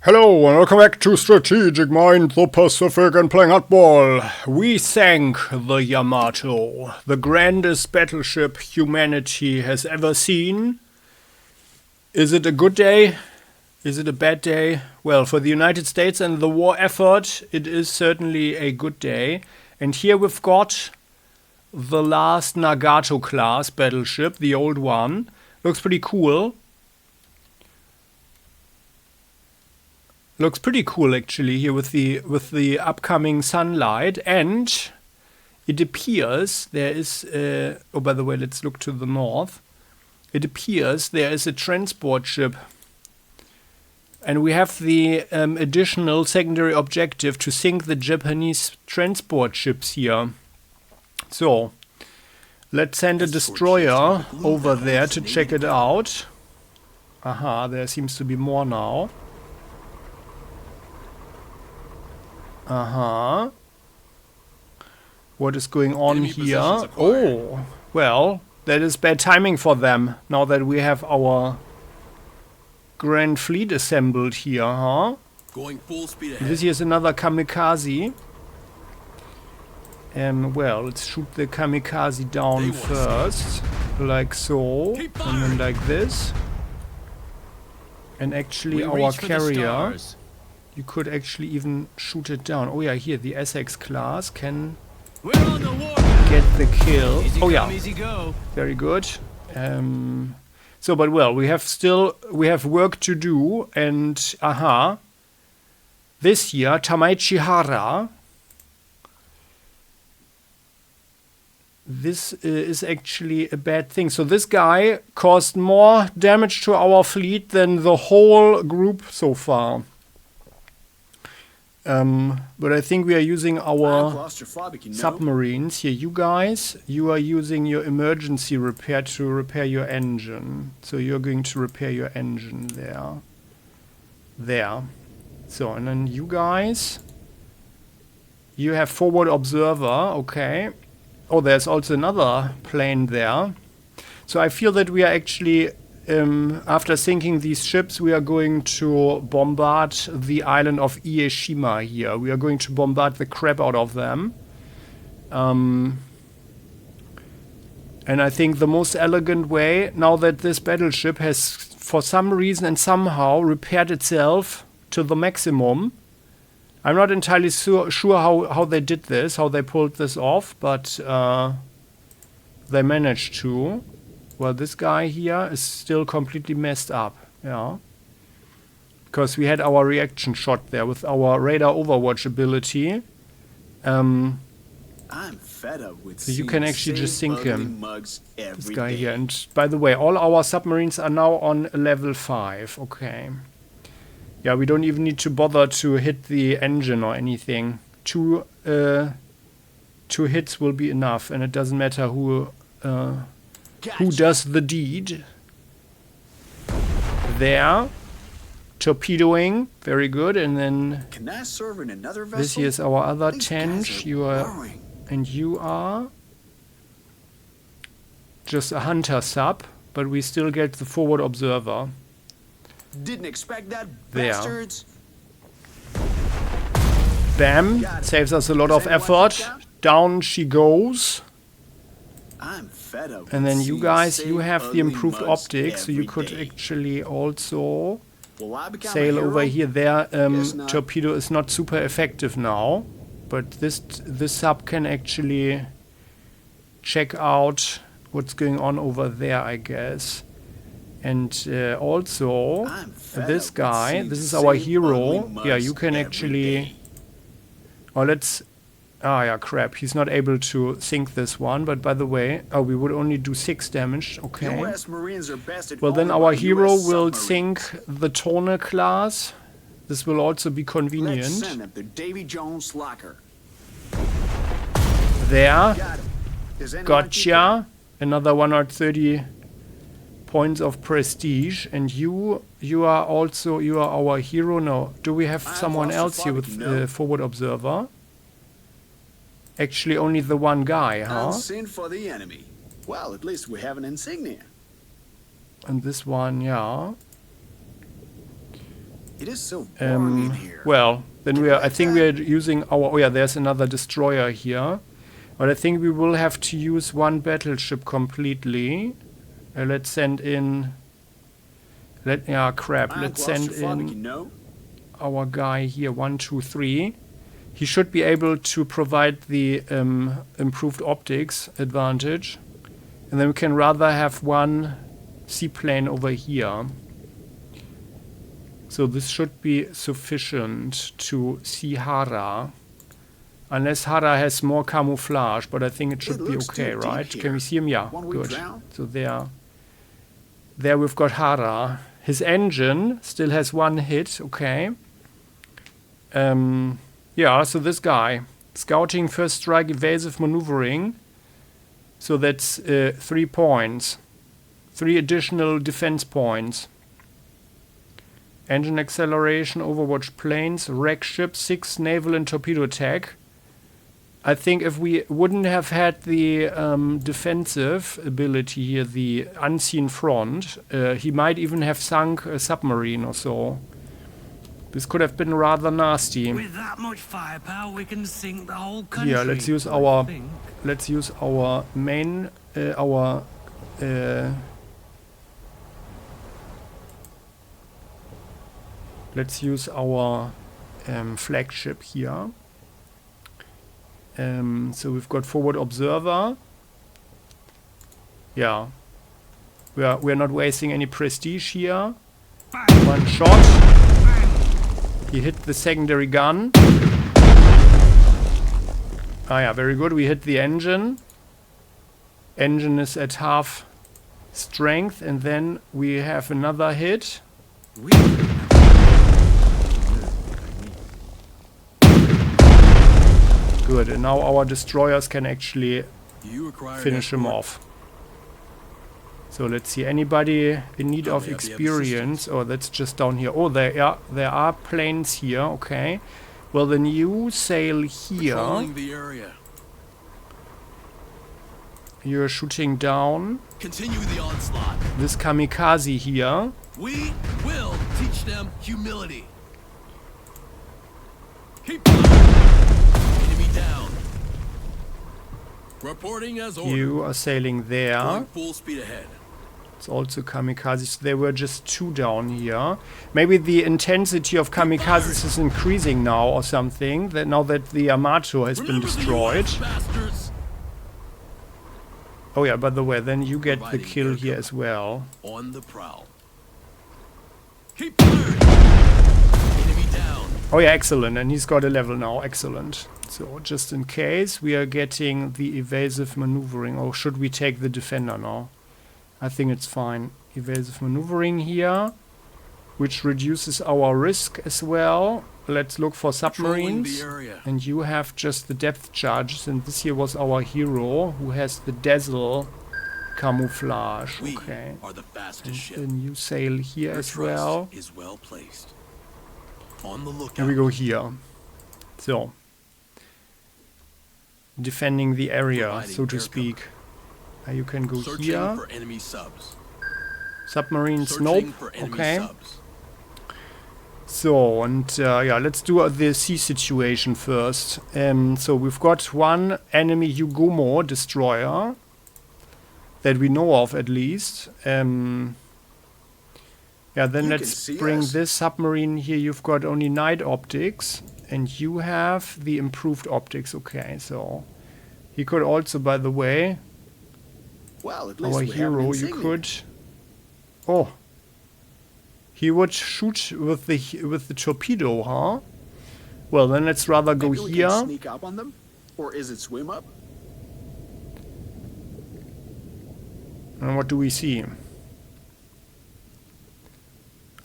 Hello and welcome back to Strategic Mind, the Pacific, and playing hardball. We sank the Yamato, the grandest battleship humanity has ever seen. Is it a good day? Is it a bad day? Well, for the United States and the war effort, it is certainly a good day. And here we've got the last Nagato class battleship, the old one. Looks pretty cool. Looks pretty cool actually here with the upcoming sunlight, and it appears there is oh, by the way, let's look to the north. It appears there is a transport ship, and we have the additional secondary objective to sink the Japanese transport ships here. So let's send a destroyer over there to check it out. Aha, there seems to be more now. Uh-huh. What is going on here? Oh, well, that is bad timing for them, now that we have our grand fleet assembled here, huh? Going full speed ahead. This here's another kamikaze. Well, let's shoot the kamikaze down first, like so, and then like this. And actually our carrier... You could actually even shoot it down. Oh yeah, here, the Essex class can get the kill. Oh yeah, very good. So, but well, we have work to do, and aha. This here, Tamaichihara. This is actually a bad thing. So this guy caused more damage to our fleet than the whole group so far. But I think we are using our submarines here. You guys, you are using your emergency repair to repair your engine. So you're going to repair your engine there. There. So, and then you guys, you have forward observer, okay. Oh, there's also another plane there. So I feel that we are actually... after sinking these ships, we are going to bombard the island of Ieshima here. We are going to bombard the crap out of them. And I think the most elegant way, now that this battleship has, for some reason and somehow, repaired itself to the maximum. I'm not entirely sure how they did this, how they pulled this off, but they managed to. Well, this guy here is still completely messed up, yeah. Because we had our reaction shot there with our radar overwatch ability. I'm fed up with so you can actually just sink him, this guy here. And by the way, all our submarines are now on level 5, okay. Yeah, we don't even need to bother to hit the engine or anything. Two hits will be enough, and it doesn't matter who does the deed. There. Torpedoing. Very good. And then can I serve in another vessel? This here is our other tent. You are... And you are... just a hunter sub. But we still get the forward observer. Didn't expect that, there. Bastards. Bam. Saves us a lot of effort. Down she goes. I'm fed up. And then you guys, you have the improved optics, so you could actually also sail over here. Their torpedo is not super effective now, but this sub can actually check out what's going on over there, I guess. And also this guy, this is our hero. Yeah, you can actually... Oh, let's... Ah, yeah, crap. He's not able to sink this one. But by the way... Oh, we would only do 6 damage. Okay. Well, then our hero will sink the Tone class. This will also be convenient. There. Gotcha. Another 130 points of prestige. And you are also... You are our hero. No. Do we have someone else here with forward observer? Actually, only the one guy, huh? Unseen for the enemy. Well, at least we have an insignia. And this one, yeah. It is so boring in here. Well, then Get I right think we are back. using our... Oh yeah, there's another destroyer here. But I think we will have to use one battleship completely. Let's send in... crap. I'm Let's send claustrophobic, you in know? our guy here, 1, 2, 3. He should be able to provide the improved optics advantage. And then we can rather have one seaplane over here. So this should be sufficient to see Hara. Unless Hara has more camouflage, but I think it should It be looks okay, too right? deep Can we here. see him? Yeah, Won't we good. drown? So there we've got Hara. His engine still has one hit, okay. Yeah, so this guy. Scouting, first strike, evasive maneuvering. So that's 3 points. 3 additional defense points. Engine acceleration, overwatch planes, wreck ships, 6 naval and torpedo attack. I think if we wouldn't have had the defensive ability here, the unseen front, he might even have sunk a submarine or so. This could have been rather nasty. With that much firepower, we can sink the whole country. Here, let's use I our think. main let's use our flagship here. So we've got forward observer. Yeah, we're not wasting any prestige here. Bang, One shot. bang. He hit the secondary gun. Ah yeah, very good. We hit the engine. Engine is at half strength, and then we have another hit. We Good, and now our destroyers can actually You require finish him off. So let's see, anybody in need of experience? Oh, that's just down here. Oh, there are planes here, okay. Well, then you sail here. Patrolling the area. You're shooting down Continue the onslaught. this kamikaze here. We will teach them humility. Keep firing. Enemy down. Reporting as ordered. You are sailing there. Going full speed ahead. It's also kamikazes. There were just 2 down here. Maybe the intensity of kamikazes is increasing now or something. That now that the Yamato has been Remember the destroyed. US bastards. Oh yeah, by the way, then you get the Providing kill air here cover. as well. On the prowl. Keep firing. Enemy down. Oh yeah, excellent. And he's got a level now. Excellent. So just in case, we are getting the evasive maneuvering. Or should we take the defender now? I think it's fine. Evasive maneuvering here, which reduces our risk as well. Let's look for Patrolling the submarines. area. And you have just the depth charges. And this here was our hero, who has the dazzle camouflage. We Okay. are the fastest And ship. then you sail here Your as trust well. is well placed. On the lookout. And we go here. So. Defending the area, Providing so to air speak. You can go Searching here. for enemy subs. Submarines, Searching nope. for enemy Okay. subs. So, and yeah, let's do the sea situation first. So we've got one enemy Yugomo destroyer that we know of at least. Yeah, then You can let's see bring us. this submarine here. You've got only night optics, and you have the improved optics. Okay, so he could also, by the way, Well, at least our we have an hero, you insignia. could. Oh, he would shoot with the torpedo, huh? Well, then let's rather go Maybe we here. can sneak up on them? Or is it swim up? And what do we see?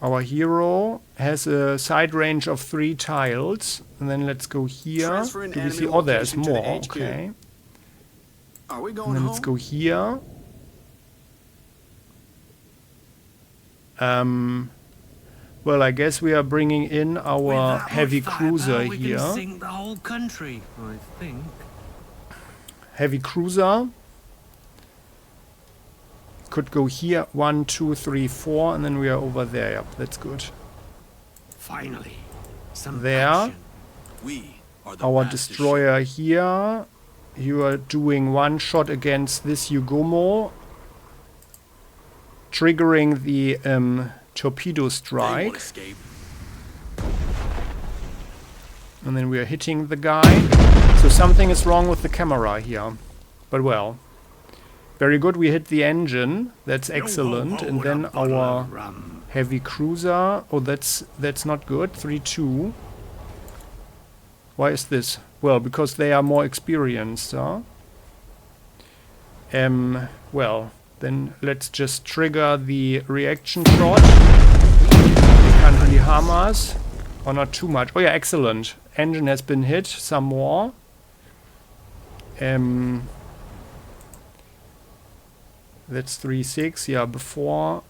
Our hero has a side range of 3 tiles. And then let's go here. Transfer an Do we enemy see? Oh, there's location to the more. HQ. Okay. Are we And going then home? let's go here. Well, I guess we are bringing in With our that much heavy firepower, cruiser we here. can sink the whole country, I think. Heavy cruiser. Could go here. 1, 2, 3, 4, and then we are over there. Yep, that's good. Finally, some There. action. We are the Our master destroyer here. You are doing one shot against this Yugomo, triggering the torpedo ship. They won't strike. escape. And then we are hitting the guy. So something is wrong with the camera here. But well. Very good, we hit the engine. That's excellent. And then our heavy cruiser. Oh, that's not good. 3-2. Why is this? Well, because they are more experienced, huh? Well, then let's just trigger the reaction shot. They can't really harm us. Or not too much. Oh yeah, excellent. Engine has been hit. Some more. That's 3-6. Yeah, before.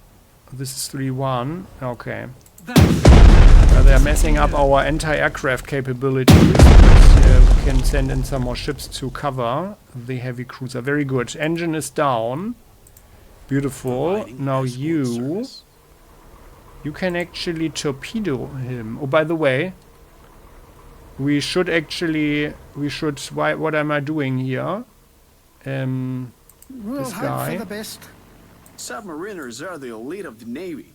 This is 3-1. Okay. They're messing up our anti-aircraft capabilities. But we can send in some more ships to cover the heavy cruiser. Very good. Engine is down. Beautiful. Providing Now escort you... service. You can actually torpedo him. Oh, by the way, we should actually... Why? What am I doing here? We'll This hope guy. for the best. Submariners are the elite of the Navy.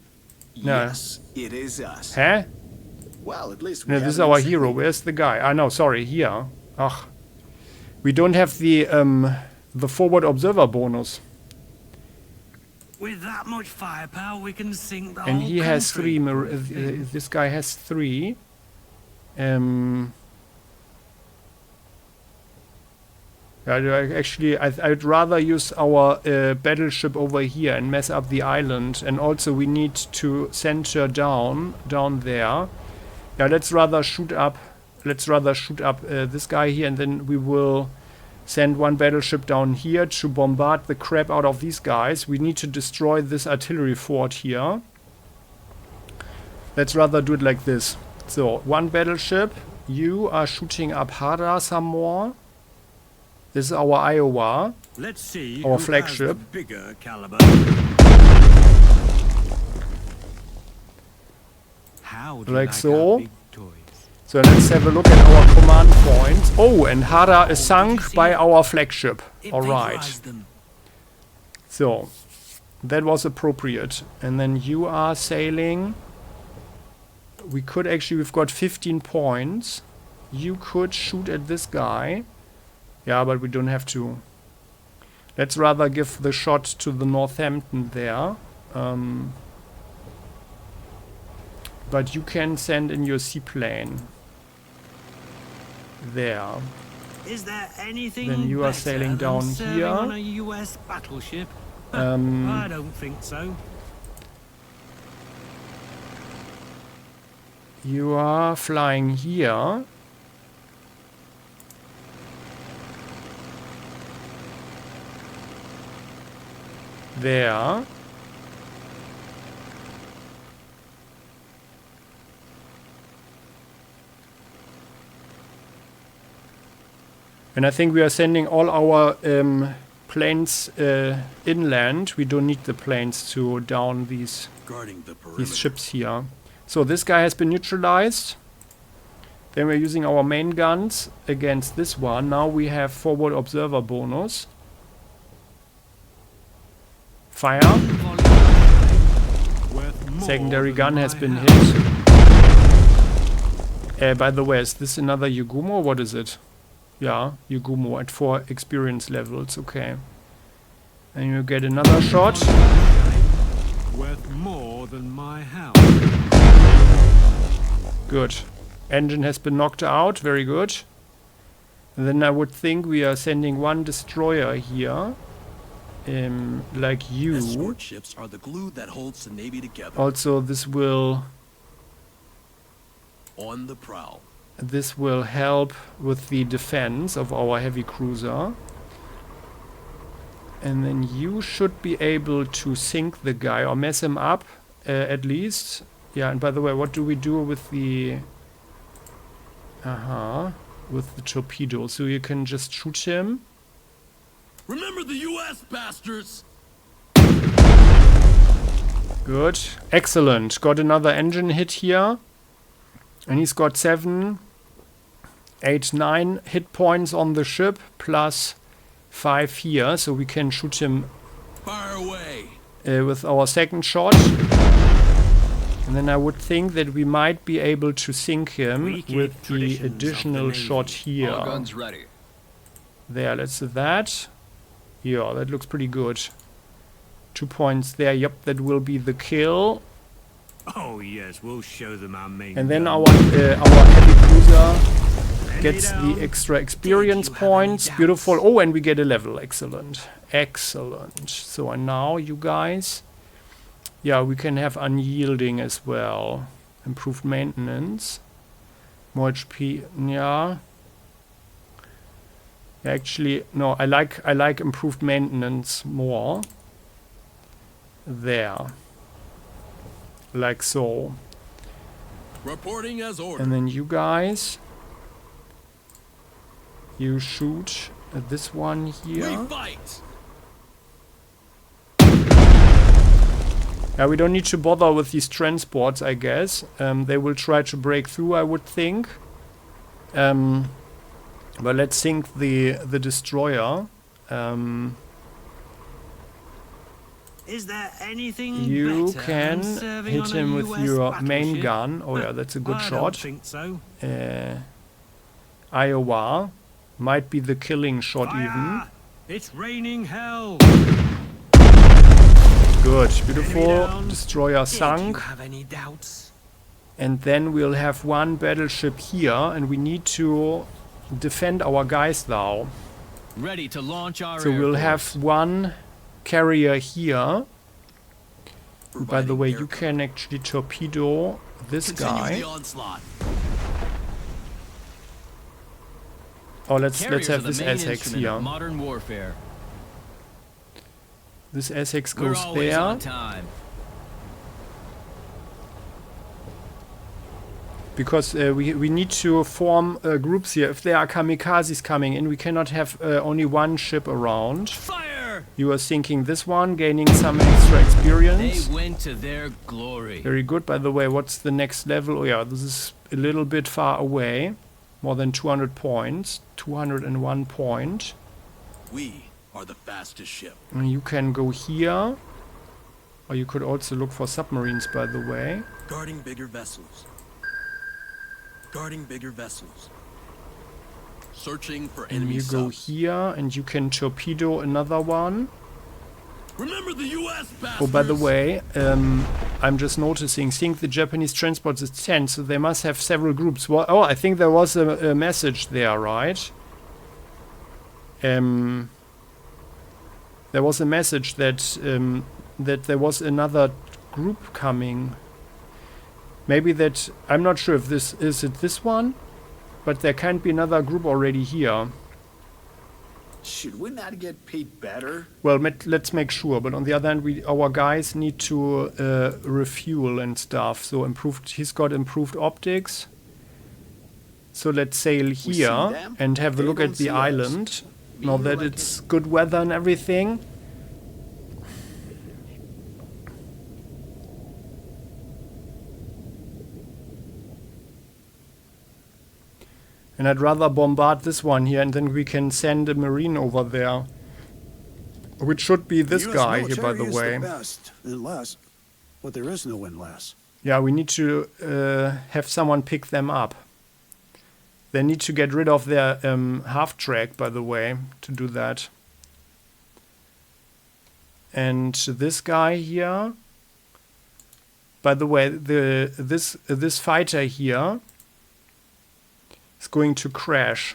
No. Yes, it is us. Huh? Well, at least we No, have this is an our insignia. hero. Where's the guy? Ah, no, sorry, here. Ach. We don't have the forward observer bonus. With that much firepower, we can sink the And whole he has country. 3. This guy has 3. I'd rather use our battleship over here and mess up the island. And also we need to send her down there. Yeah, let's rather shoot up this guy here, and then we will send one battleship down here to bombard the crap out of these guys. We need to destroy this artillery fort here. Let's rather do it like this. So, one battleship. You are shooting up harder some more. This is our Iowa. Let's see Our who flagship. has the bigger caliber. How do you Like like so. our big toys? So let's have a look at our command points. Oh, and Hara is sunk by our flagship. It Alright. vaporized them. So, that was appropriate. And then you are sailing. We could actually, we've got 15 points. You could shoot at this guy. Yeah, but we don't have to. Let's rather give the shot to the Northampton there. But you can send in your seaplane. There. Is there anything Then you are better sailing than down serving here. on a US battleship? Um, I don't think so. You are flying here. There. And I think we are sending all our planes inland. We don't need the planes to down these Guarding the perimeter. these ships here. So this guy has been neutralized. Then we're using our main guns against this one. Now we have forward observer bonus. Fire. Worth more Secondary than gun my has been house. hit. By the way, is this another Yugumo? What is it? Yeah, Yugumo at 4 experience levels. Okay. And you get another shot. Worth more than my house. Good. Engine has been knocked out. Very good. And then I would think we are sending one destroyer here. Like you. Escort ships are the glue that holds the Navy together. Also, this will On the prowl. help with the defense of our heavy cruiser. And then you should be able to sink the guy or mess him up at least. Yeah, and by the way, what do we do with the... with the torpedo? So you can just shoot him. Remember the U.S. bastards! Good. Excellent. Got another engine hit here. And he's got 7, 8, 9 hit points on the ship, plus 5 here, so we can shoot him Fire away. with our second shot. And then I would think that we might be able to sink him with the additional shot here. All guns ready. There, let's do that. Yeah, that looks pretty good. 2 points there. Yep, that will be the kill. Oh yes, we'll show them our main. And then gun. our heavy cruiser gets down. the extra experience points. Beautiful. Oh, and we get a level. Excellent. Excellent. So and now you guys, yeah, we can have unyielding as well. Improved maintenance. More HP. Yeah. Actually, no, I like improved maintenance more. There. Like so. Reporting as ordered. And then you guys, you shoot at this one here. We fight. Yeah, we don't need to bother with these transports, I guess. They will try to break through, I would think. But let's sink the destroyer. Is there anything You better can than serving hit on him a with US your main battleship? gun. Oh yeah, that's a good I shot. don't think so. Iowa might be the killing shot even. Fire! It's raining hell. Good, Enemy beautiful. down. Destroyer Did you sunk. have any doubts? And then we'll have one battleship here, and we need to defend our guys now. Ready to launch our So we'll have one carrier here. By the way, you can actually torpedo this Continue guy. the onslaught. Oh, let's have this Essex here. Modern warfare. This Essex We're goes always there. on time. Because we need to form groups here. If there are kamikazes coming in, we cannot have only one ship around. Fire! You are sinking this one, gaining some extra experience. They went to their glory. Very good. By the way, what's the next level? Oh yeah, this is a little bit far away. More than 200 points. 201 point. We are the fastest ship. And you can go here. Or you could also look for submarines, by the way. Guarding bigger vessels. Guarding bigger vessels. Searching for And enemy you go subs. here, and you can torpedo another one. Remember the U.S. bastards. Oh, by the way, I'm just noticing, sink the Japanese transports is 10, so they must have several groups. Well, oh, I think there was a message there, right? There was a message that that there was another group coming. Maybe that, I'm not sure if this, is it this one? But there can't be another group already here. Should we not get paid better? Well, let's make sure. But on the other hand, our guys need to refuel and stuff. So he's got improved optics. So let's sail see here them. and have a They look don't at see the us. island. We Now were that like it's good weather and everything. And I'd rather bombard this one here, and then we can send a marine over there. Which should be this US guy here, by the military is way. best, unless, but there is no unless. Yeah, we need to have someone pick them up. They need to get rid of their half-track, by the way, to do that. And this guy here, by the way, this fighter here is going to crash.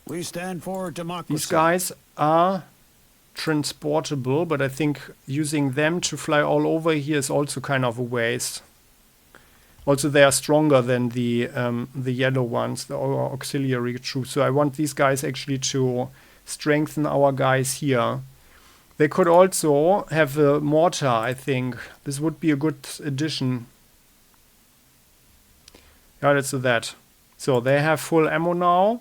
We stand for democracy. These guys are transportable, but I think using them to fly all over here is also kind of a waste. Also, they are stronger than the yellow ones, the auxiliary troops. So I want these guys actually to strengthen our guys here. They could also have a mortar, I think. This would be a good addition. Yeah, let's do that. So they have full ammo now.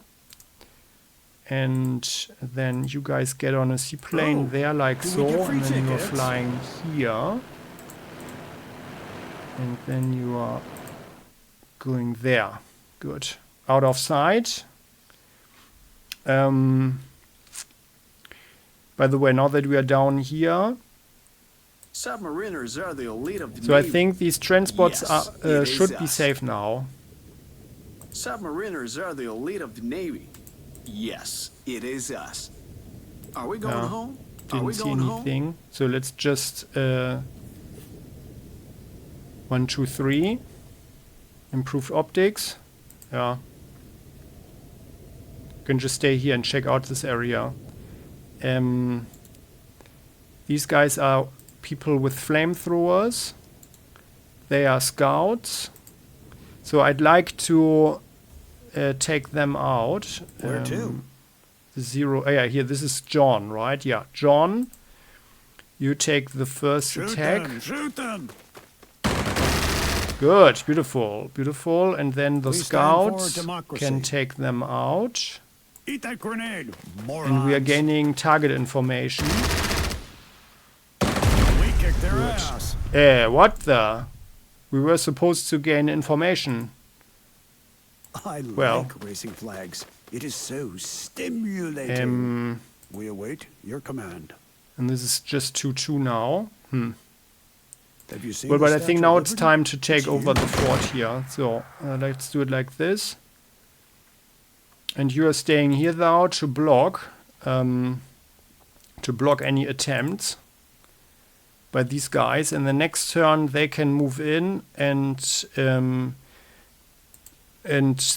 And then you guys get on a seaplane there like do we so. get free And then you're tickets? flying here. And then you are going there. Good. Out of sight. By the way, now that we are down here, Submariners are the elite of the so I Navy. think these transports Yes, are it should is be us. safe now. Submariners are the elite of the Navy. Yes, it is us. Are we going Yeah. home? Are we Didn't see going home? anything. So let's just 1, 2, 3. Improved optics. Yeah. You can just stay here and check out this area. These guys are people with flamethrowers. They are scouts. So I'd like to take them out. Where to? The 0. Yeah, here. This is John, right? Yeah, John. You take the first Shoot attack. them! Shoot them! Good, beautiful, beautiful. And then the We stand for scouts democracy. can take them out. Eat that grenade, morons! And we are gaining target information. We kick their ass. What the? We were supposed to gain information. I Well. like racing flags. It is so stimulating. We await your command. And this is just 2-2 now. Have you seen Well, the but I think Statue now of it's Liberty? time to take It's over the huge. fort here. So let's do it like this. And you are staying here now to block any attempts by these guys. And the next turn they can move in and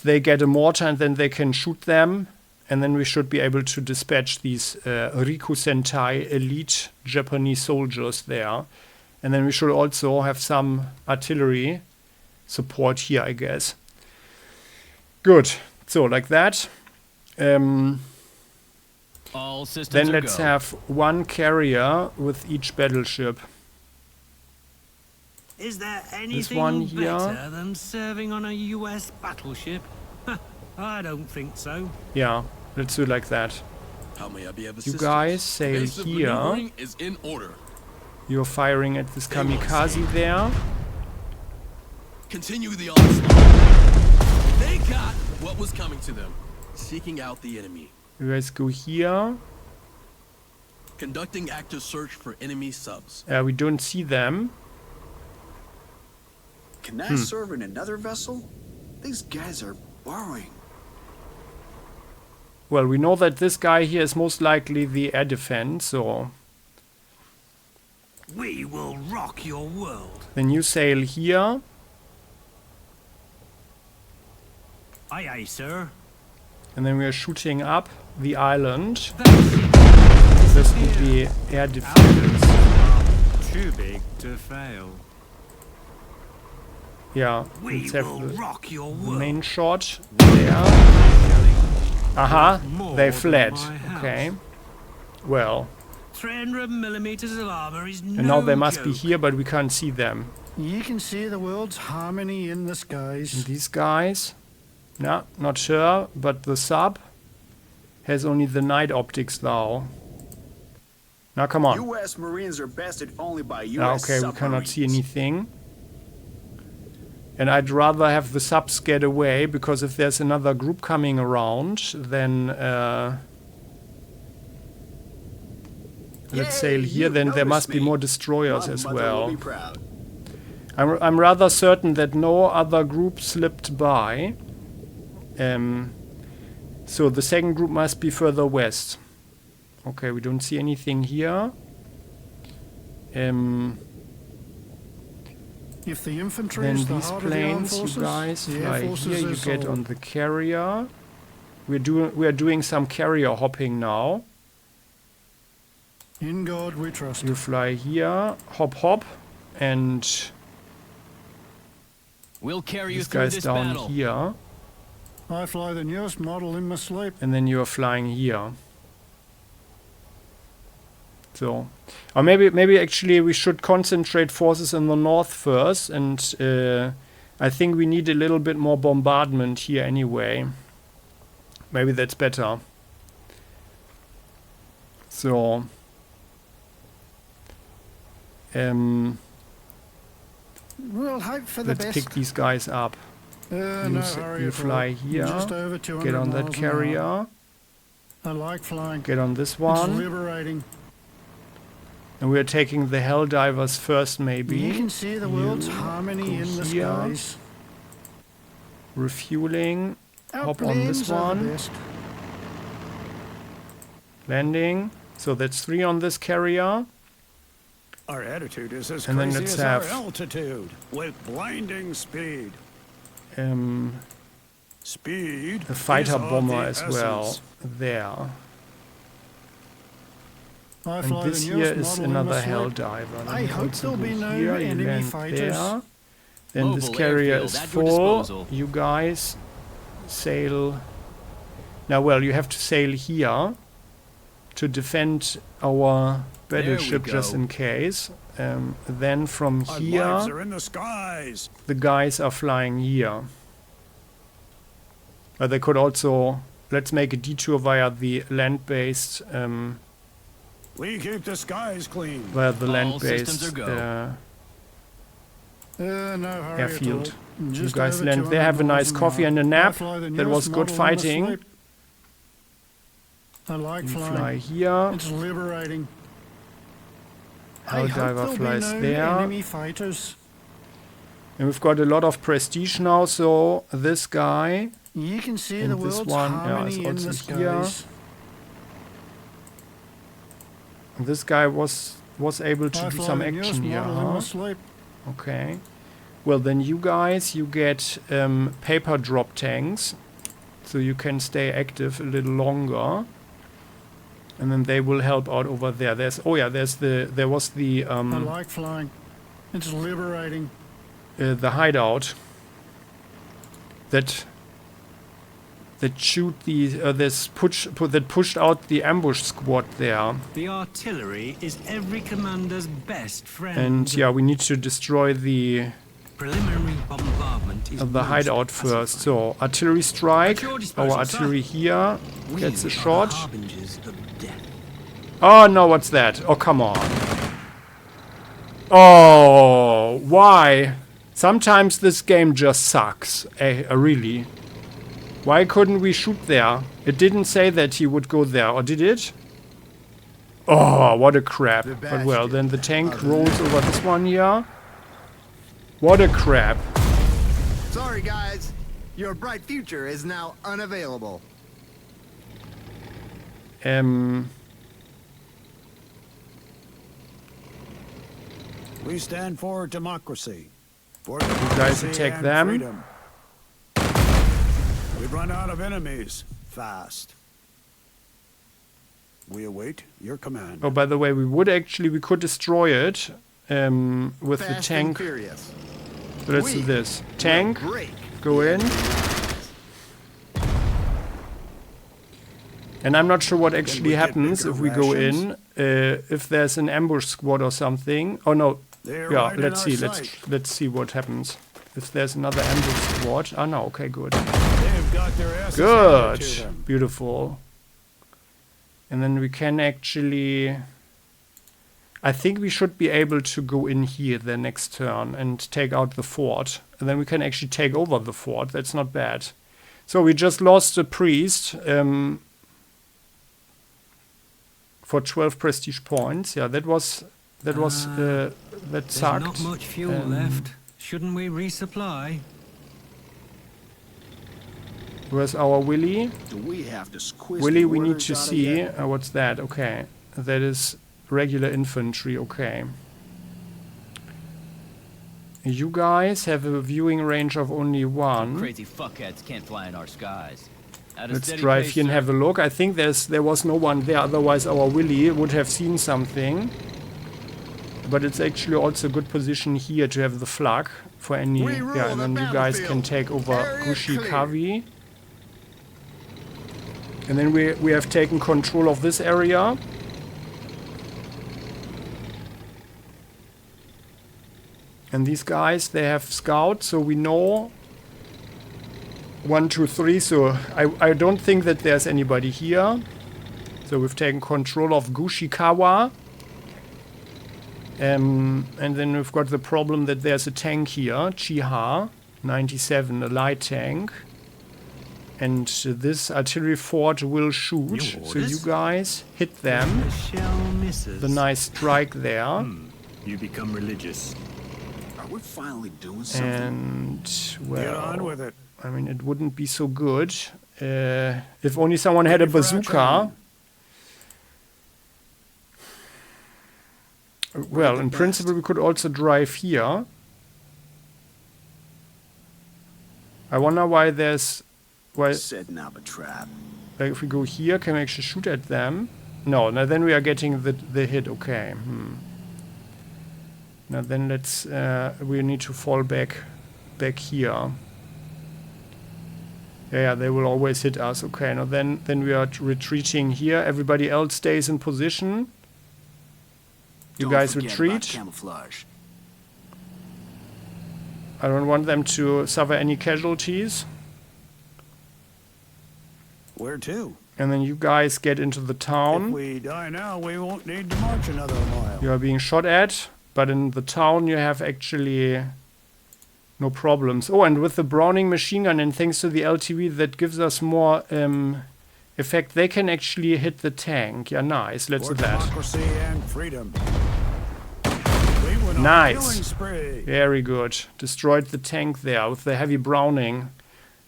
they get a mortar and then they can shoot them. And then we should be able to dispatch these Riku Sentai elite Japanese soldiers there. And then we should also have some artillery support here, I guess. Good. So, like that. All systems Then are let's go. have one carrier with each battleship. Is there one anything here. better than serving on a US battleship? I don't think so. Yeah, let's do it like that. How may I be of You assistance? guys sail Evasive here. maneuvering is in order. You're firing at this kamikaze there. Continue the onslaught. They got what was coming to them. Seeking out the enemy. You guys go here. Conducting active search for enemy subs. We don't see them. Can I serve in another vessel? These guys are borrowing. Well, we know that this guy here is most likely the air defense, so We will rock your world. then you sail here. Aye, aye, sir. And then we are shooting up the island. Those This would be air defense. too big to fail. Yeah, We let's have will the rock your world. main shot there. Aha, More they than fled. my house. Okay. Well, 300 millimeters of armor is no and now they must be joke. here, but we can't see them. You can see the world's harmony in the And skies. these guys, no, not sure, but the sub has only the night optics now. Now come on. U.S. Marines are bested only by Ah, U.S. okay, we cannot see submarines. anything. And I'd rather have the subs get away, because if there's another group coming around, then let's sail Yay, here, you then there must be noticed me. more destroyers My as mother well. will be proud. I'm rather certain that no other group slipped by. So the second group must be further west. Okay, we don't see anything here. If the infantry Then is the these heart of the armed planes, you forces, guys the fly air forces here. You is get soul. on the carrier. We are doing some carrier hopping now. In God we trust. You fly here, hop hop, and We'll carry you this through guy's this down battle. here, I fly the newest model in my sleep. and then you are flying here. So, or maybe actually we should concentrate forces in the north first, and I think we need a little bit more bombardment here anyway. Maybe that's better. So, We'll hope for the let's best. pick these guys up. No hurry You at fly all. here. Just over 200 Get on that miles an hour. carrier. I like flying. Get on this It's one. liberating. And we're taking the Helldivers first, maybe. You can see the world's You harmony in the here. skies. Refueling. Our Hop on this planes are the one. best. Landing. So that's 3 on this carrier. Our attitude is as And then crazy let's as our have- altitude, with blinding speed. Speed. A fighter is of bomber the as well. essence. There. I And fly this the here newest is model in another my sleep. Helldiver. I hope there'll be no here, you enemy land fighters. there. Then this Mobile carrier airfield is at your full. disposal. You guys sail. Now, well, you have to sail here to defend our battleship just go. in case. Then from Our lives here, are in the skies. the guys are flying here. But they could also. Let's make a detour via the land-based. We keep the skies clean. Via the All land-based systems are go. No hurry airfield. at all. You Just guys over land there, 200 have a miles nice an coffee hour. and a I nap. fly the That was newest good model in my fighting. sleep. I like You flying. fly here. It's liberating. I hope Helldiver there'll be flies no there. enemy fighters. And we've got a lot of prestige now, so this guy. You can see And the this world's one, yeah, harmony is in the also here. skies. This guy was able to I do fly some the newest action here, model in my huh? sleep. Okay. Well, then you guys, you get paper drop tanks, so you can stay active a little longer. And then they will help out over there. There was the I like flying. It's liberating. the hideout that shoot the that pushed out the ambush squad there. The artillery is every commander's best friend. And yeah, we need to destroy the Preliminary bombardment is most hideout first. pacifying. So artillery strike. At your disposal, Our artillery here We gets a are the shot. harbingers of death. Oh no, what's that? Oh come on. Oh, why? Sometimes this game just sucks. Really. Why couldn't we shoot there? It didn't say that he would go there, or did it? Oh, what a crap. But well, then the tank rolls over this one here. What a crap. Sorry, guys. Your bright future is now unavailable. We stand for democracy. For guys democracy attack and them. freedom. We've run out of enemies fast. We await your command. Oh, by the way, we could destroy it with the Fast and tank. furious. So let's do We this. Tank, Break. go in. And I'm not sure what actually get happens bigger if we go rations? in. If there's an ambush squad or something. Oh no. They're Yeah, right in let's our see. sight. Let's see what happens. If there's another ambush squad. Oh no. Okay, good. They've got their asses Good. handed to them. Beautiful. And then we can actually. I think we should be able to go in here the next turn and take out the fort. And then we can actually take over the fort. That's not bad. So we just lost a priest for 12 prestige points. Yeah, that There's sucked. not much fuel left. Shouldn't we resupply? Where's our Willy? Do we have to squish Willy, the we need orders to out of see. that? What's that? Okay. That is regular infantry. Okay. You guys have a viewing range of only one. Crazy fuckheads can't fly in our skies. At a Let's steady drive pace, here and sir. have a look. I think there was no one there. Otherwise, our Willy would have seen something. But it's actually also a good position here to have the flag for any. We rule Yeah, and the then you guys can battlefield. take over Area Gushikawi. And then we have taken control of this area. And these guys, they have scouts, so we know 1, 2, 3. So I don't think that there's anybody here. So we've taken control of Gushikawa. And then we've got the problem that there's a tank here, Chiha. 97, a light tank. And this artillery fort will shoot. So you guys hit them. The shell misses. The nice strike there. You become religious. Are we finally doing something? And, Get on well, with it. I mean, it wouldn't be so good. If only someone had a bazooka. Well, in principle, we could also drive here. I wonder why there's... Why, Setting up a trap. like if we go here, can we actually shoot at them? No, now then we are getting the hit. Okay. Now then let's... we need to fall back here. Yeah, they will always hit us. Okay, now then we are retreating here. Everybody else stays in position. You Don't guys forget retreat. about camouflage. I don't want them to suffer any casualties. Where to? And then you guys get into the If town. we die now, we won't need to march another mile. You are being shot at, but in the town you have actually no problems. Oh, and with the Browning machine gun and thanks to the LTV, that gives us more effect. They can actually hit the tank. Yeah, nice. Let's For do that. democracy and freedom. We went on a Nice. killing spree. Very good. Destroyed the tank there with the heavy Browning.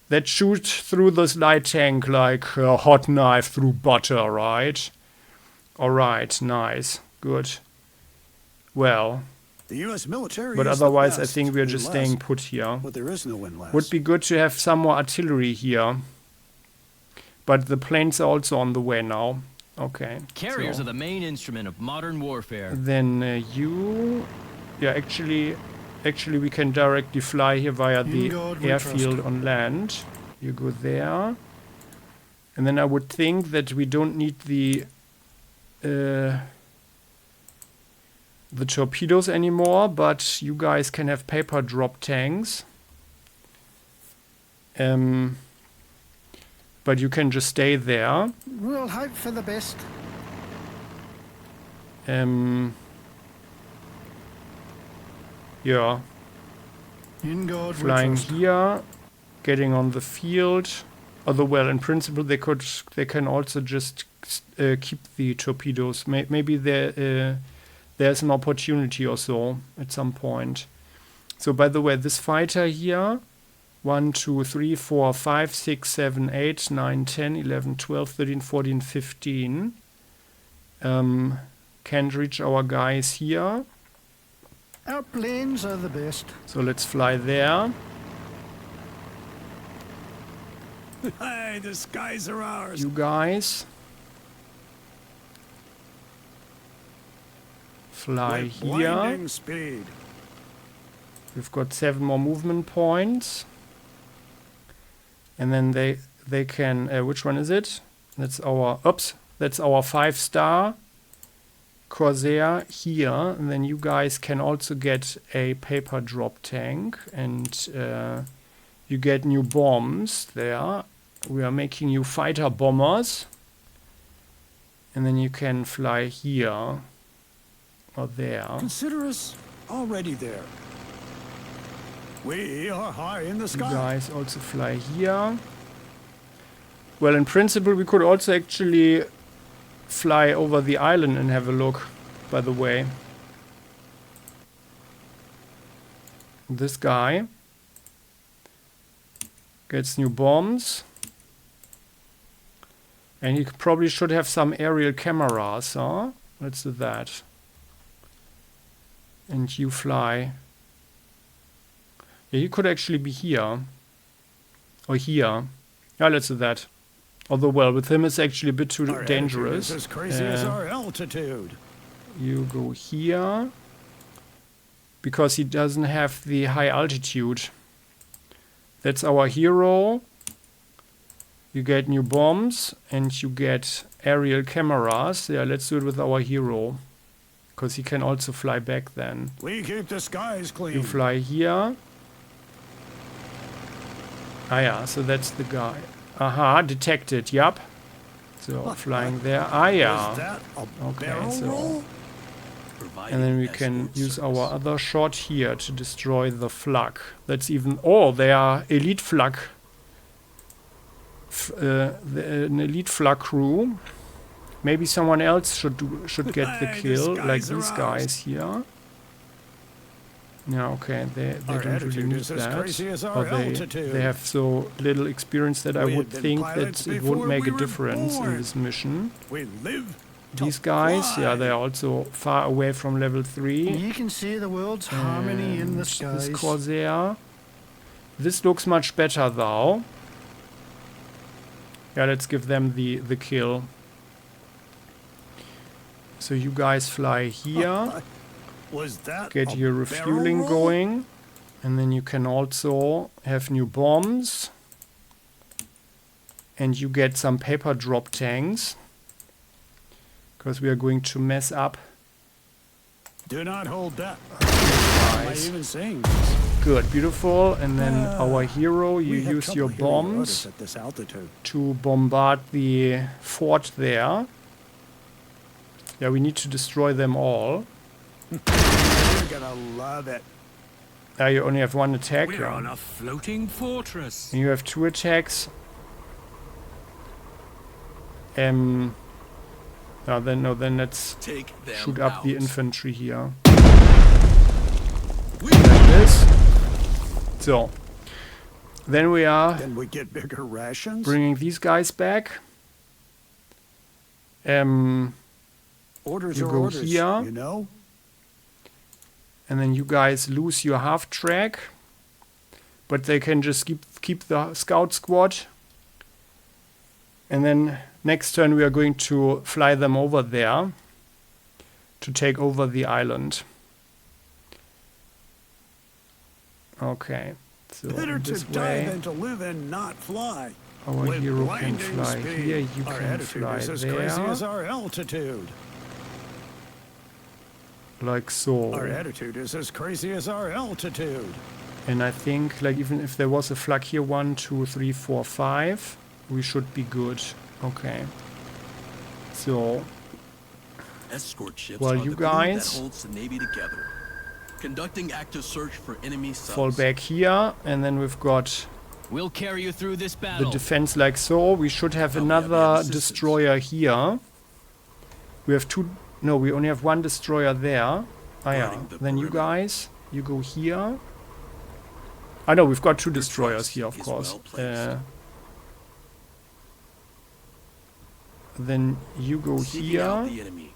That shoots through this light tank like a hot knife through butter, right? Alright, nice. Good. Well, The U.S. military but is the otherwise I best think we are just unless- staying put here. But there is no one less. Would be good to have some more artillery here. But the planes are also on the way now. Okay. Carriers so are the main instrument of modern warfare. then you... Yeah, actually we can directly fly here via the God we airfield trust. on land. You go there. And then I would think that we don't need the torpedoes anymore, but you guys can have paper drop tanks. But you can just stay there. We'll hope for the best. Yeah, In God flying here, getting on the field. Although, well, in principle, they can also just keep the torpedoes. Maybe there's an opportunity or so at some point. So, by the way, this fighter here, 1, 2, 3, 4, 5, 6, 7, 8, 9, 10, 11, 12, 13, 14, 15. Can't reach our guys here. Our planes are the best. So let's fly there. Hey, the skies are ours. You guys. Fly With here. blinding speed. We've got 7 more movement points. And then they can... which one is it? That's our... Oops. That's our 5-star Corsair here. And then you guys can also get a paper drop tank. And you get new bombs there. We are making you fighter bombers. And then you can fly here. Or there. Consider us already there. We are high in the You sky. guys also fly here. Well, in principle, we could also actually fly over the island and have a look, by the way. This guy gets new bombs. And he probably should have some aerial cameras, huh? Let's do that. And you fly. Yeah, he could actually be here. Or here. Yeah, let's do that. Although, well, with him it's actually a bit too Our dangerous. altitude is as crazy as our altitude. You go here. Because he doesn't have the high altitude. That's our hero. You get new bombs. And you get aerial cameras. Yeah, let's do it with our hero. Because he can also fly back then. We keep the skies clean. You fly here. Ah yeah, so that's the guy. Aha, detected, yup. So flying there. Ah Is yeah. that a Okay, barrel so roll? And then we can use our other shot here to destroy the flak. That's even... Oh, they are elite flak. An elite flak crew. Maybe someone else should get the kill, like these guys here. Yeah, okay, they don't really need that. Or they have so little experience that I would think that it won't make a difference in this mission. These guys, yeah, they're also far away from level 3. You can see the world's harmony in the skies. This Corsair. This looks much better though. Yeah, let's give them the kill. So you guys fly here. Was that Get your refueling going. And then you can also have new bombs. And you get some paper drop tanks. Because we are going to mess up. Do not hold that. Am I even saying this? Good, beautiful. And then our hero, you use your bombs at this altitude. to bombard the fort there. Yeah, we need to destroy them all. You're gonna love it. You only have one attack. We're on a floating fortress. And you have 2 attacks. Then let's shoot up the infantry here. Like this. So. Then we are get bigger rations? bringing these guys back. Orders you are go orders, here. you know? And then you guys lose your half track. But they can just keep the scout squad. And then next turn we are going to fly them over there to take over the island. Okay, so Better this to die way than to live and not fly. our With hero can blinding fly speed, here, you our can attitude fly is as crazy as there, our altitude. like so. Our attitude is as crazy as our altitude. And I think, like, even if there was a flag here, 1, 2, 3, 4, 5, we should be good. Okay. So, Escort ships well, are you the glue guys that holds the Navy together. Conducting active search for enemy fall subs. back here, and then we've got We'll carry you through this the battle. defense like so. We should have another destroyer here. We have 2... No, we only have 1 destroyer there. Ah, yeah. Guarding the Then you perimeter. guys, you go here. I know, we've got 2 destroyers here, of is course. well placed. Then you go Seeking out here. the enemy.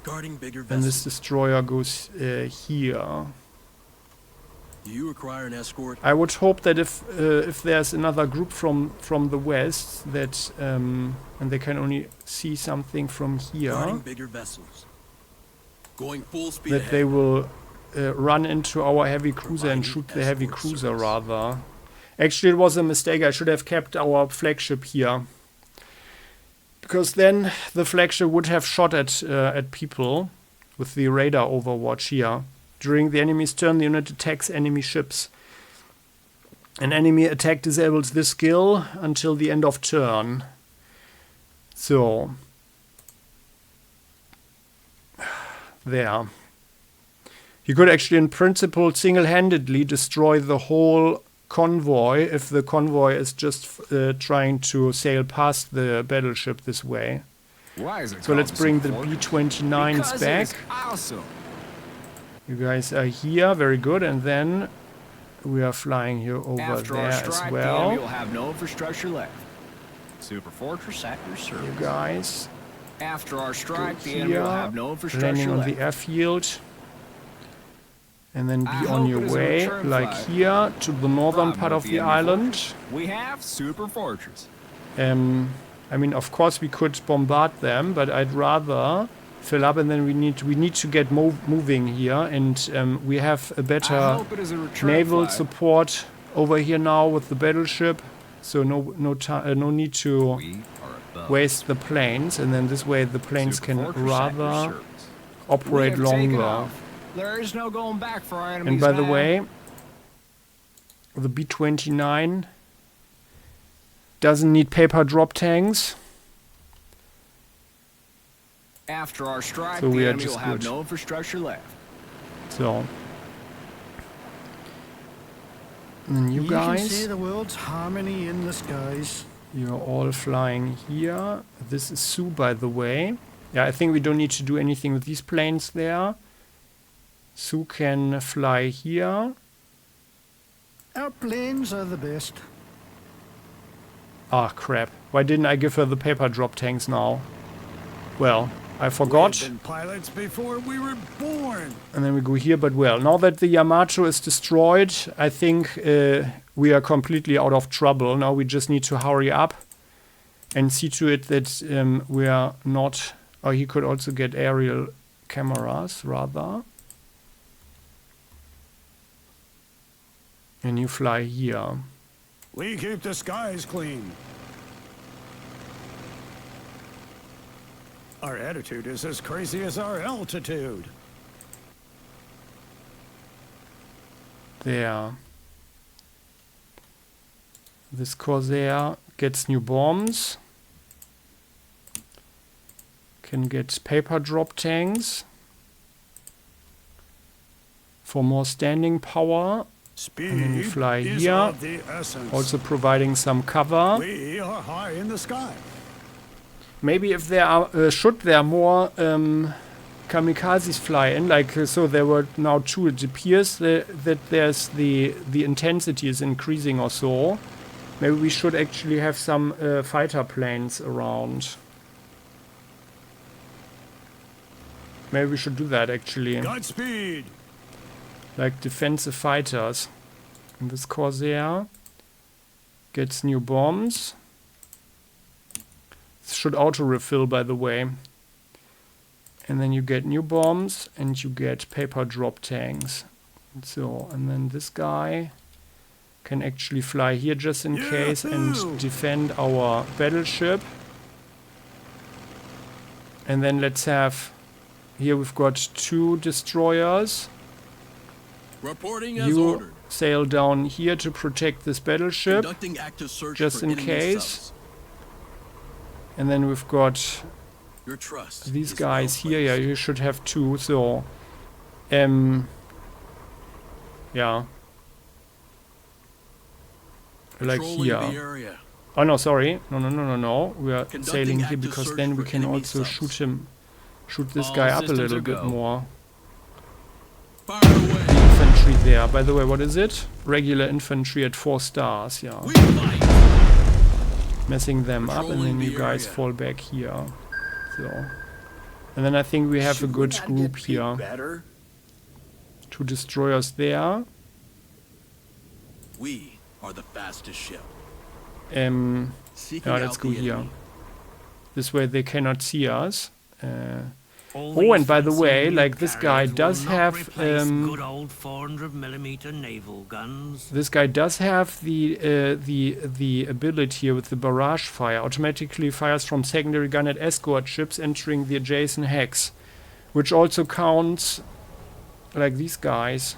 Guarding bigger And vessels. this destroyer goes here. Do you require an escort? I would hope that if there's another group from the west that and they can only see something from Guarding here, bigger vessels. Going full speed that ahead. they will run into our heavy cruiser and shoot the heavy cruiser rather. Actually, it was a mistake. I should have kept our flagship here. Because then the flagship would have shot at people with the radar overwatch here. During the enemy's turn, the unit attacks enemy ships. An enemy attack disables this skill until the end of turn. So, there. You could actually, in principle, single-handedly destroy the whole convoy if the convoy is just trying to sail past the battleship this way. So let's bring the B-29s back. Awesome. You guys are here, very good, and then we are flying here over After there our as strike, well. the enemy will have no infrastructure left. Super Fortress at your You service. guys After our strike, go the enemy will have here, no landing infrastructure on left. the airfield, and then be I on hope your it is a way, return like flight. here, to the northern Problem part with of the the enemy island. We have Super Fortress. I mean, of course, we could bombard them, but I'd rather fill up, and then we need to get moving here, and we have a I better hope it is a return naval flight. support over here now with the battleship, so no need to We are above. waste the planes, and then this way the planes Super can Fortress at your rather service. operate We have taken longer. off. There is no going back for our enemies And by the now. way, the B-29 doesn't need paper drop tanks. After our strike, So we the are enemy will just have good. no infrastructure left. So. And you You can see guys, the world's harmony in the skies. you're all flying here. This is Sue, by the way. Yeah, I think we don't need to do anything with these planes there. Sue can fly here. Our planes are the best. Ah, crap. Why didn't I give her the paper drop tanks now? Well, I forgot. We've been pilots before we were born. And then we go here, but well, now that the Yamato is destroyed, I think we are completely out of trouble. Now we just need to hurry up and see to it that we are not... Oh, he could also get aerial cameras, rather. And you fly here. We keep the skies clean. Our attitude is as crazy as our altitude. There. This Corsair gets new bombs. Can get paper drop tanks. For more standing power. Speed And then you fly is here. of the essence. Also providing some cover. We are high in the sky. Maybe if there are, should there more kamikazes fly in, like so there were now 2, it appears that there's the intensity is increasing or so. Maybe we should actually have some fighter planes around. Maybe we should do that actually. Godspeed. Like defensive fighters. And this Corsair gets new bombs. This should auto-refill, by the way. And then you get new bombs and you get paper drop tanks. So, and then this guy can actually fly here just in case and defend our battleship. And then let's have... Here we've got 2 destroyers. Reporting as You ordered. sail down here to protect this battleship. Conducting active search Just for in enemy case. subs. And then we've got Your trust these is guys well here. Yeah, placed. you should have 2. So, yeah. Like Patrolling here. the area. Oh no, sorry. No. We are Conducting sailing here active because search then we for can enemy also subs. shoot this All guy up a systems little are bit go. more. Fire away. The infantry there. By the way, what is it? Regular infantry at 4 stars. Yeah. We fight. Messing them up, and then Patrolling you the guys area. fall back here. So, and then I think we have a Should good we not group get here. better? 2 destroyers there. We are the fastest ship. Seeking Yeah, let's out go the here. enemy. This way they cannot see us. All Oh, these and by the fancy way, new like this guy carriers will does not have replace good old 400mm naval guns. this guy does have the ability here with the barrage fire. Automatically fires from secondary gun at escort ships entering the adjacent hex, which also counts like these guys.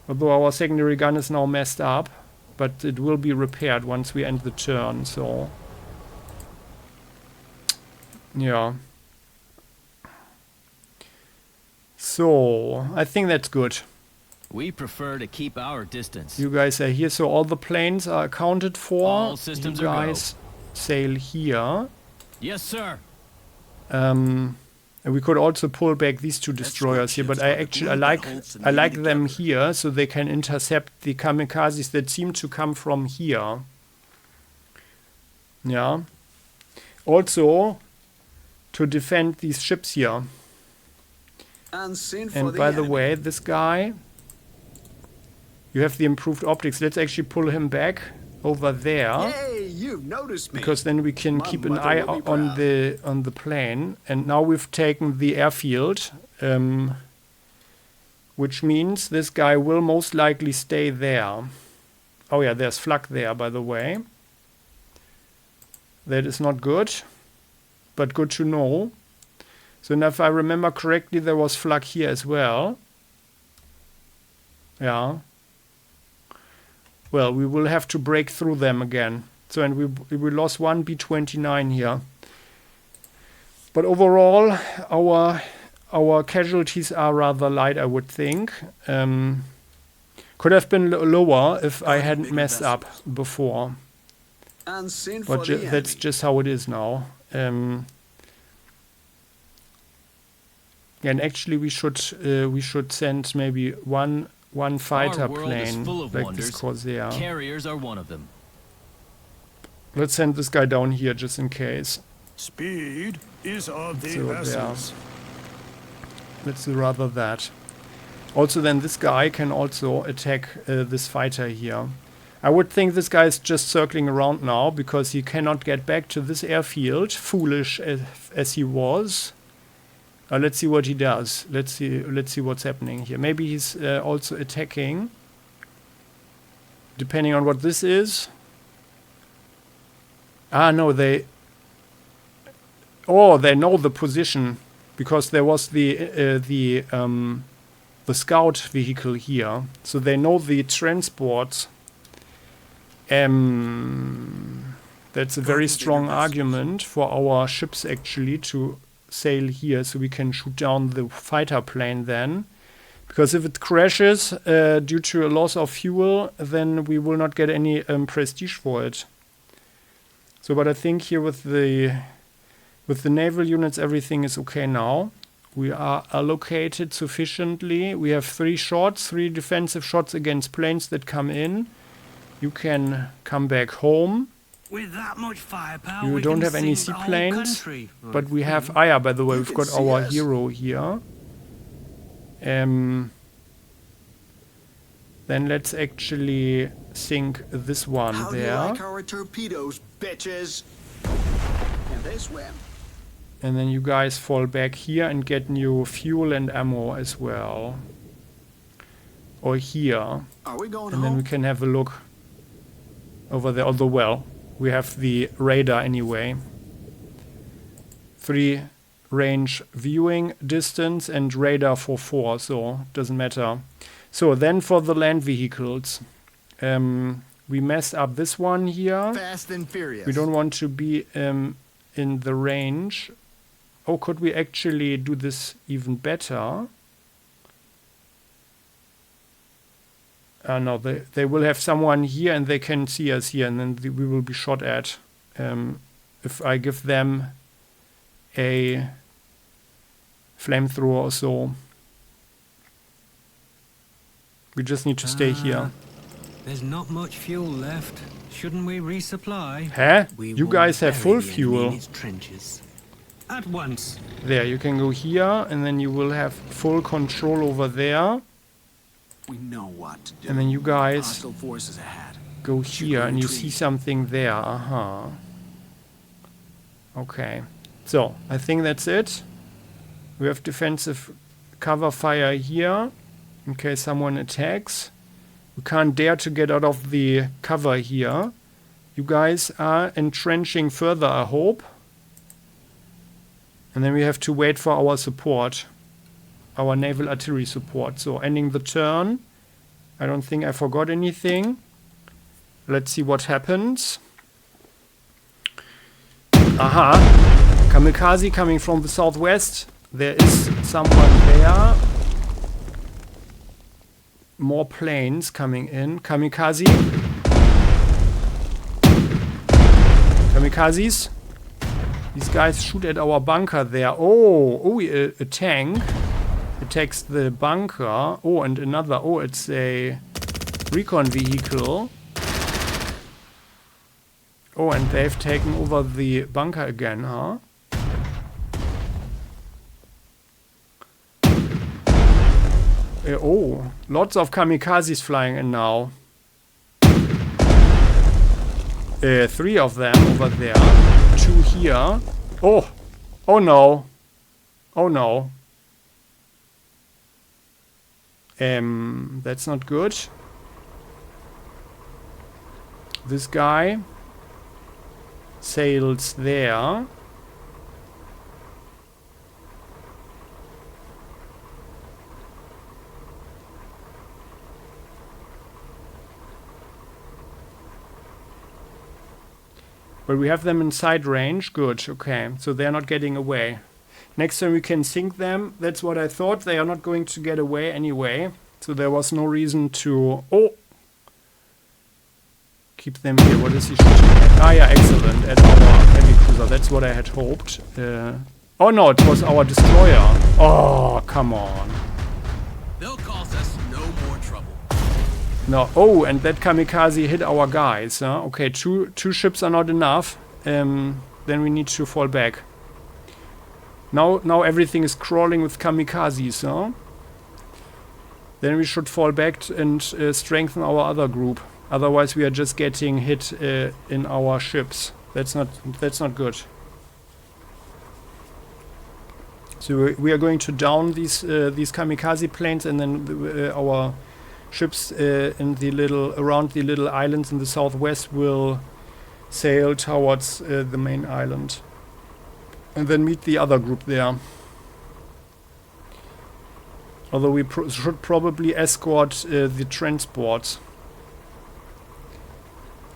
Although our secondary gun is now messed up, but it will be repaired once we end the turn. So yeah. So, I think that's good. We prefer to keep our distance. You guys are here, so all the planes are accounted for. All systems you are go. guys sail here. Yes, sir. And we could also pull back these 2 destroyers here, but I actually I like them here, so they can intercept the kamikazes that seem to come from here. Yeah. Also, to defend these ships here. Unseen for And the by the enemy. way, this guy, you have the improved optics. Let's actually pull him back over there, Hey, you've noticed me. because then we can My keep an mother eye will be on proud. the plane. And now we've taken the airfield, which means this guy will most likely stay there. Oh yeah, there's flak there, by the way. That is not good, but good to know. So now if I remember correctly, there was flak here as well. Yeah. Well, we will have to break through them again. So, and we lost 1 B-29 here. But overall, our casualties are rather light, I would think. Could have been lower if I hadn't messed up before. And sin But for the that's enemy. just how it is now. And actually, we should send maybe one fighter Our world is plane full of like wonders. this Corsair. Carriers are one of them. Let's send this guy down here just in case. Speed is of the So, essence. Let's do rather that. Also, then this guy can also attack this fighter here. I would think this guy is just circling around now because he cannot get back to this airfield, foolish as he was. Let's see what he does. Let's see what's happening here. Maybe he's also attacking, depending on what this is. Ah, no, they know the position because there was the scout vehicle here, so they know the transport. That's a very strong argument for our ships actually to sail here, so we can shoot down the fighter plane then. Because if it crashes due to a loss of fuel, then we will not get any prestige for it. So, but I think here with the naval units, everything is okay now. We are allocated sufficiently. We have 3 defensive shots against planes that come in. You can come back home. With that much firepower, You we don't can have any sink the whole seaplanes, country. but we have Aya, by the way. We've got can see our us. hero here. Then let's actually sink this one How do you there. like our torpedoes, bitches? Can they swim? And then you guys fall back here and get new fuel and ammo as well. Or here. Are we going And then home? we can have a look over there. Although, well, we have the radar anyway. 3 range viewing distance and radar for 4, so doesn't matter. So then for the land vehicles. We messed up this one here. Fast and Furious. We don't want to be in the range. Oh, could we actually do this even better? No, they will have someone here and they can see us here, and then we will be shot at. If I give them a flamethrower or so. We just need to stay here. There's not much fuel left. Shouldn't we resupply? Huh? We You will guys have bury full the enemy fuel. in its trenches. At once. There, you can go here, and then you will have full control over there. We know what to do. And then you guys Hostile forces ahead. go Should here, we and you retreat? see something there. Okay. So, I think that's it. We have defensive cover fire here, in case someone attacks. We can't dare to get out of the cover here. You guys are entrenching further, I hope. And then we have to wait for our support. Our naval artillery support. So, ending the turn. I don't think I forgot anything. Let's see what happens. Aha! Kamikaze coming from the southwest. There is someone there. More planes coming in. Kamikaze. Kamikazes. These guys shoot at our bunker there. Oh, a tank attacks the bunker. Oh, and another. Oh, it's a recon vehicle. Oh, and they've taken over the bunker again, huh? Oh, lots of kamikazes flying in now. 3 of them over there. 2 here. Oh! Oh no. Oh no. That's not good. This guy sails there. But we have them in sight range. Good, okay. So they're not getting away. Next time we can sink them. That's what I thought. They are not going to get away anyway. So there was no reason to... Oh! Keep them here. What is he shooting at? Ah, yeah, excellent. At our heavy cruiser. That's what I had hoped. Oh, no, it was our destroyer. Oh, come on. They'll cause us no more trouble. No. Oh, and that kamikaze hit our guys. Huh? Okay, two ships are not enough. Then we need to fall back. Now everything is crawling with kamikazes. Huh? Then we should fall back and strengthen our other group. Otherwise, we are just getting hit in our ships. That's not good. So we are going to down these kamikaze planes, and then our ships around the little islands in the southwest will sail towards the main island, and then meet the other group there. Although we should probably escort the transports.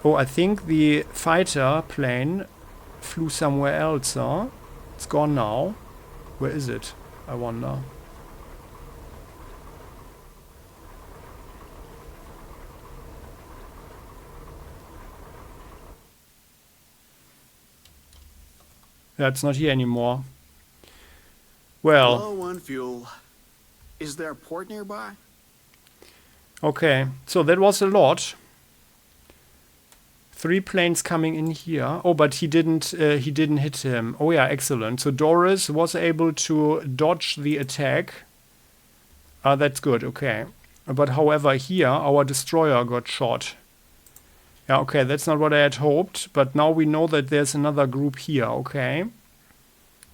Oh, I think the fighter plane flew somewhere else, huh? It's gone now. Where is it? I wonder. Yeah, it's not here anymore. Well. Low on fuel. Is there a port nearby? Okay, so that was a lot. 3 planes coming in here. Oh, but he didn't hit him. Oh yeah, excellent. So Doris was able to dodge the attack. That's good, okay. But however, here our destroyer got shot. Yeah, okay, that's not what I had hoped. But now we know that there's another group here, okay.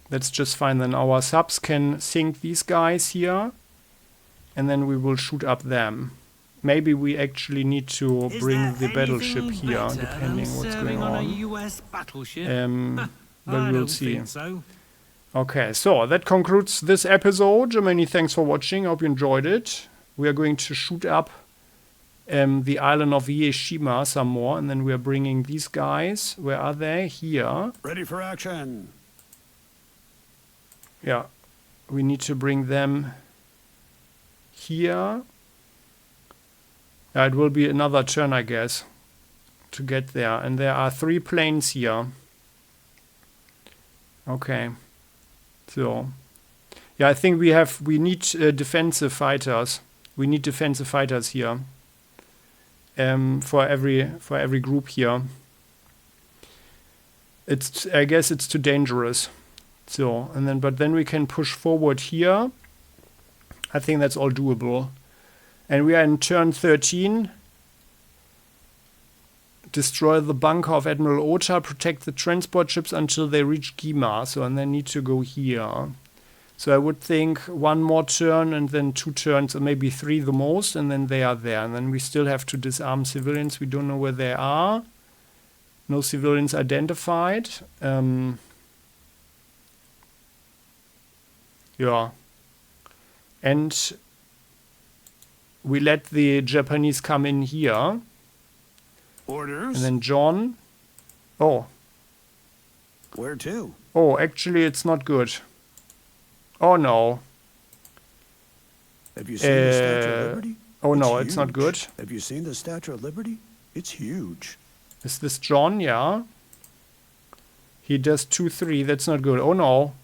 That's just fine. Then our subs can sink these guys here. And then we will shoot up them. Maybe we actually need to bring the battleship here, depending what's going on. A US battleship? But we'll see. So. Okay, so that concludes this episode. Many thanks for watching. I hope you enjoyed it. We are going to shoot up the island of Ieshima some more, and then we are bringing these guys. Where are they? Here. Ready for action. Yeah, we need to bring them here. It will be another turn, I guess, to get there. And there are 3 planes here. Okay. So, yeah, I think we need defensive fighters. We need defensive fighters here. For every group here. I guess it's too dangerous. So, but then we can push forward here. I think that's all doable. And we are in turn 13. Destroy the bunker of Admiral Ota. Protect the transport ships until they reach Gima. So, and they need to go here. So I would think 1 more turn and then 2 turns, or maybe 3 the most, and then they are there. And then we still have to disarm civilians. We don't know where they are. No civilians identified. Yeah. And we let the Japanese come in here. Orders. And then John. Oh. Where to? Oh, actually it's not good. Oh no. Have you seen the Statue of Liberty? Oh no, It's it's not huge. good. Have you seen the Statue of Liberty? It's huge. Is this John? Yeah. He does 2-3. That's not good. Oh no.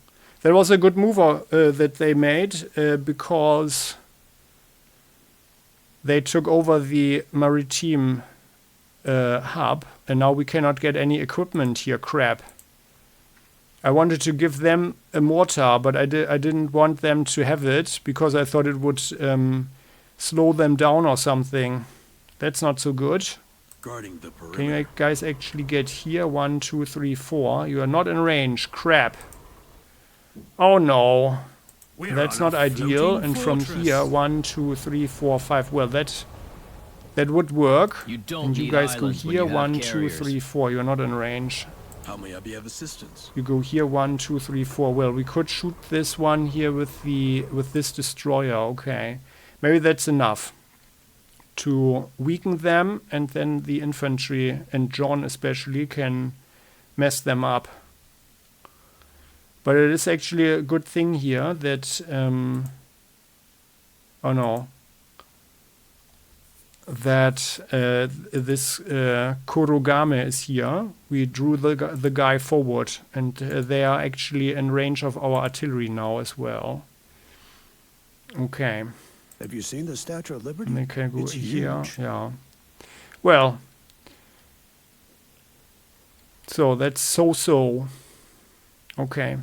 That was a good move that they made because they took over the maritime hub, and now we cannot get any equipment here. Crap. I wanted to give them a mortar, but I didn't want them to have it because I thought it would slow them down or something. That's not so good. Guarding the perimeter. Can you guys actually get here? 1, 2, 3, 4. You are not in range. Crap. Oh no. That's not ideal. And from here, 1, 2, 3, 4, 5. Well, that would work. You don't and you need guys go islands when here. you have 1, 2, carriers. 3, 4. You're not in range. How may I be of assistance? You go here. 1, 2, 3, 4. Well, we could shoot this one here with this destroyer. Okay, maybe that's enough to weaken them, and then the infantry and John especially can mess them up. But it is actually a good thing here that oh no, that this Kurogame is here. We drew the guy forward, and they are actually in range of our artillery now as well. Okay. Have you seen the Statue of Liberty? And they can go It's here. huge. Yeah. Well. So that's so. Okay.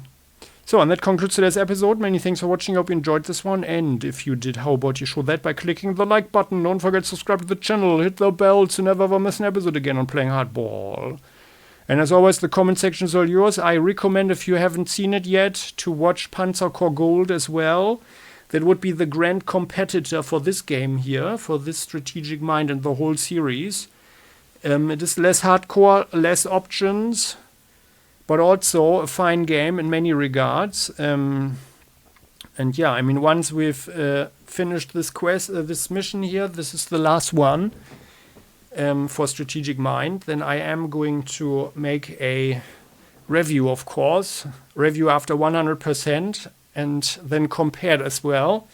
So, and that concludes today's episode. Many thanks for watching. I hope you enjoyed this one. And if you did, how about you show that by clicking the like button. Don't forget to subscribe to the channel. Hit the bell to never ever miss an episode again on Playing Hardball. And as always, the comment section is all yours. I recommend, if you haven't seen it yet, to watch Panzer Corps Gold as well. That would be the grand competitor for this game here, for this Strategic Mind and the whole series. It is less hardcore, less options, but also a fine game in many regards. And yeah, I mean, once we've finished this quest, this mission here, this is the last one for Strategic Mind, then I am going to make a review, of course, review after 100%, and then compared as well.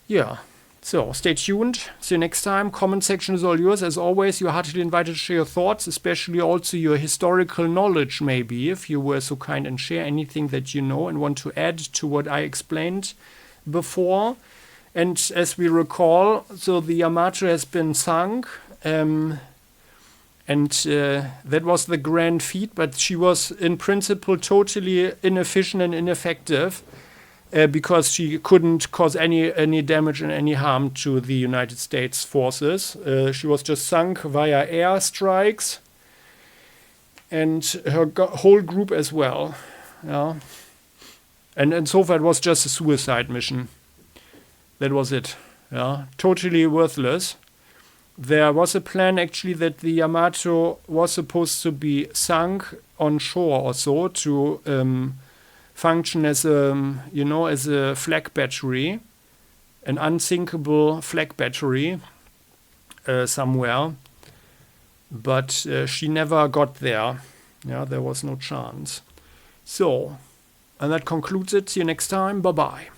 Yeah. So, stay tuned. See you next time. Comment section is all yours. As always, you're heartily invited to share your thoughts, especially also your historical knowledge, maybe, if you were so kind, and share anything that you know and want to add to what I explained before. And as we recall, so the Yamato has been sunk, and that was the grand feat, but she was in principle totally inefficient and ineffective. Because she couldn't cause any damage and any harm to the United States forces. She was just sunk via air strikes, and her whole group as well. Yeah, and so far it was just a suicide mission. That was it. Yeah, totally worthless. There was a plan actually that the Yamato was supposed to be sunk on shore or so to function as a flag battery, an unsinkable flag battery somewhere, but she never got there. Yeah, there was no chance. So, and that concludes it. See you next time. Bye bye.